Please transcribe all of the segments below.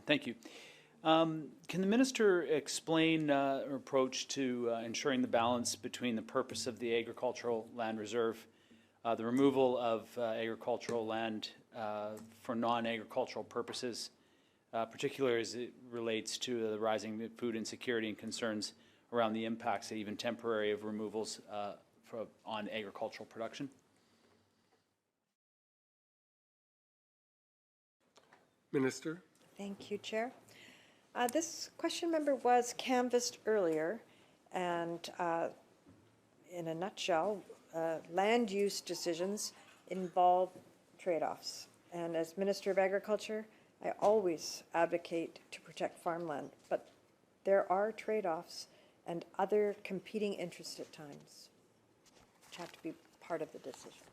Thank you. Can the minister explain her approach to ensuring the balance between the purpose of the agricultural land reserve, the removal of agricultural land for non-agricultural purposes, particularly as it relates to the rising food insecurity and concerns around the impacts, even temporary, of removals on agricultural production? Minister. Thank you, Chair. This question member was canvassed earlier, and in a nutshell, land use decisions involve trade-offs. And as Minister of Agriculture, I always advocate to protect farmland, but there are trade-offs and other competing interests at times, which have to be part of the decision.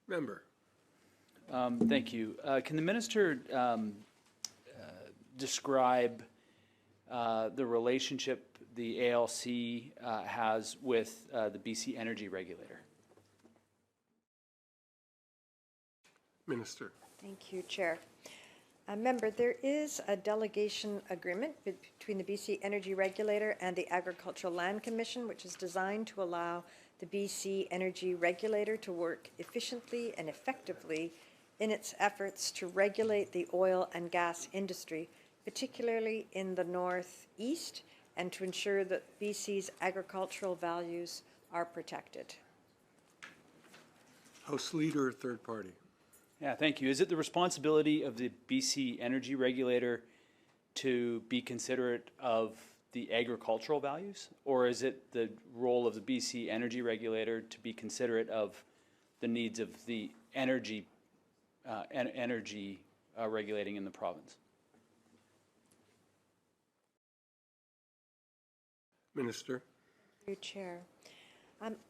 Member. Thank you. Can the minister describe the relationship the ALC has with the BC Energy Regulator? Minister. Thank you, Chair. Member, there is a delegation agreement between the BC Energy Regulator and the Agricultural Land Commission, which is designed to allow the BC Energy Regulator to work efficiently and effectively in its efforts to regulate the oil and gas industry, particularly in the northeast, and to ensure that BC's agricultural values are protected. House Leader, third party. Yeah, thank you. Is it the responsibility of the BC Energy Regulator to be considerate of the agricultural values, or is it the role of the BC Energy Regulator to be considerate of the needs of the energy regulating in the province? Minister. Through Chair.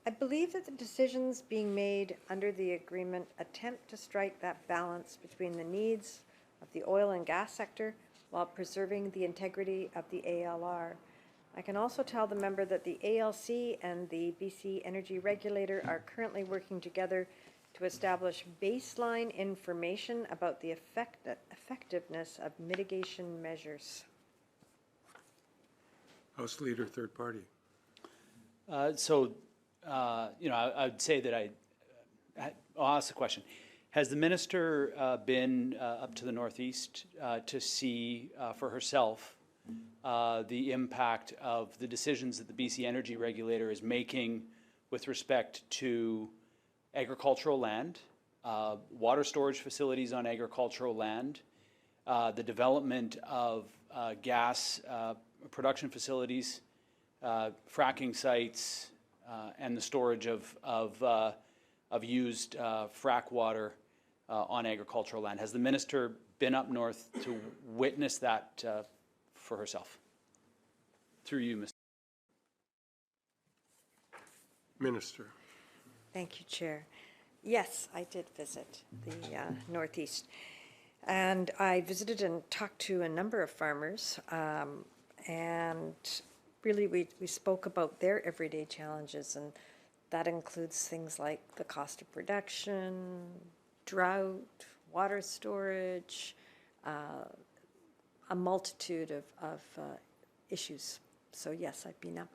I believe that the decisions being made under the agreement attempt to strike that balance between the needs of the oil and gas sector while preserving the integrity of the ALR. I can also tell the member that the ALC and the BC Energy Regulator are currently working together to establish baseline information about the effectiveness of mitigation measures. House Leader, third party. You know, I would say that I'll ask the question. Has the minister been up to the northeast to see for herself the impact of the decisions that the BC Energy Regulator is making with respect to agricultural land, water storage facilities on agricultural land, the development of gas production facilities, fracking sites, and the storage of used frack water on agricultural land? Has the minister been up north to witness that for herself? Through you, Mr. Minister. Thank you, Chair. Yes, I did visit the Northeast. And I visited and talked to a number of farmers, and really we spoke about their everyday challenges, and that includes things like the cost of production, drought, water storage, a multitude of issues. So yes, I've been up.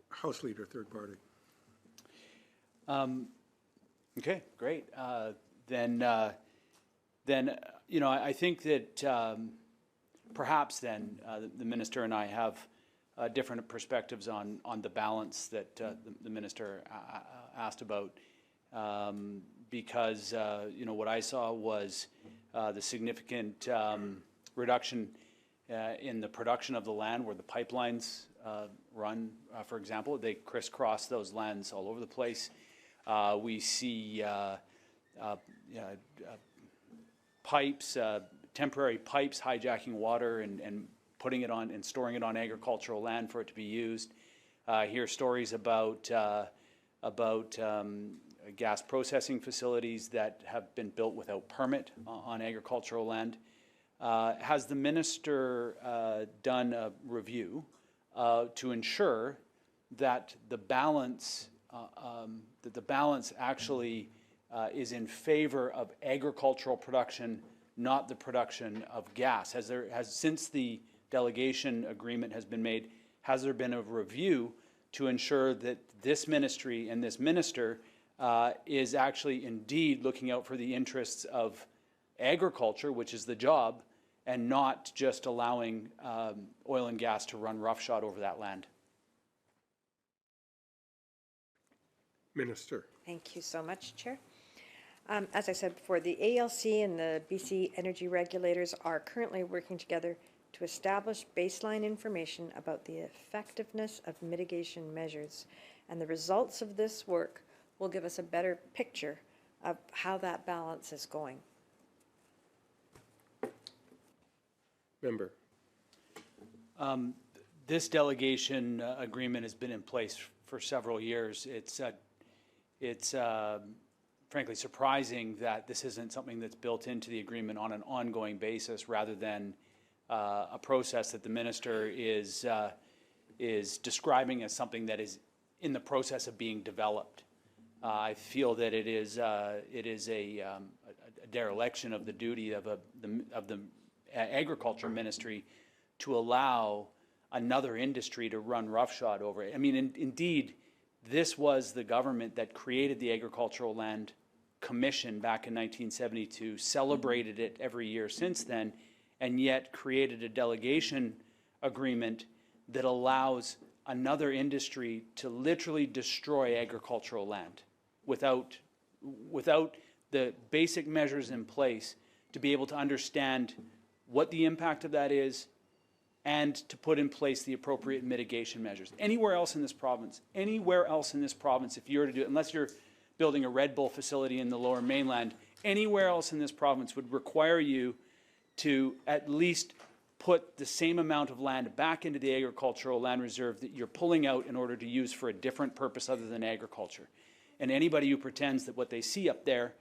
House Leader, third party. Okay, great. Then you know, I think that perhaps then the minister and I have different perspectives on the balance that the minister asked about, because you know, what I saw was the significant reduction in the production of the land where the pipelines run, for example. They crisscross those lands all over the place. We see pipes, temporary pipes hijacking water and putting it on and storing it on agricultural land for it to be used. Hear stories about gas processing facilities that have been built without permit on agricultural land. Has the minister done a review to ensure that the balance that the balance actually is in favor of agricultural production, not the production of gas. Since the delegation agreement has been made, has there been a review to ensure that this ministry and this minister is actually indeed looking out for the interests of agriculture, which is the job, and not just allowing oil and gas to run roughshod over that land? Minister. Thank you so much, Chair. As I said before, the ALC and the BC energy regulators are currently working together to establish baseline information about the effectiveness of mitigation measures. And the results of this work will give us a better picture of how that balance is going. Member. This delegation agreement has been in place for several years. It's frankly surprising that this isn't something that's built into the agreement on an ongoing basis, rather than a process that the minister is describing as something that is in the process of being developed. I feel that it is a dereliction of the duty of the agriculture ministry to allow another industry to run roughshod over it. I mean, indeed, this was the government that created the Agricultural Land Commission back in 1972, celebrated it every year since then, and yet created a delegation agreement that allows another industry to literally destroy agricultural land without the basic measures in place to be able to understand what the impact of that is and to put in place the appropriate mitigation measures. Anywhere else in this province, if you were to do it, unless you're building a Red Bull facility in the Lower Mainland, anywhere else in this province would require you to at least put the same amount of land back into the agricultural land reserve that you're pulling out in order to use for a different purpose other than agriculture. And anybody who pretends that what they see up there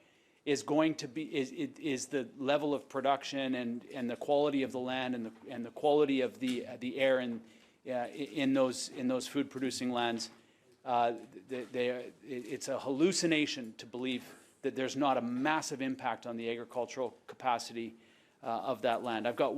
is going to be is the level of production and the quality of the land and the quality of the air in those food producing lands, it's a hallucination to believe that there's not a massive impact on the agricultural capacity of that land. I got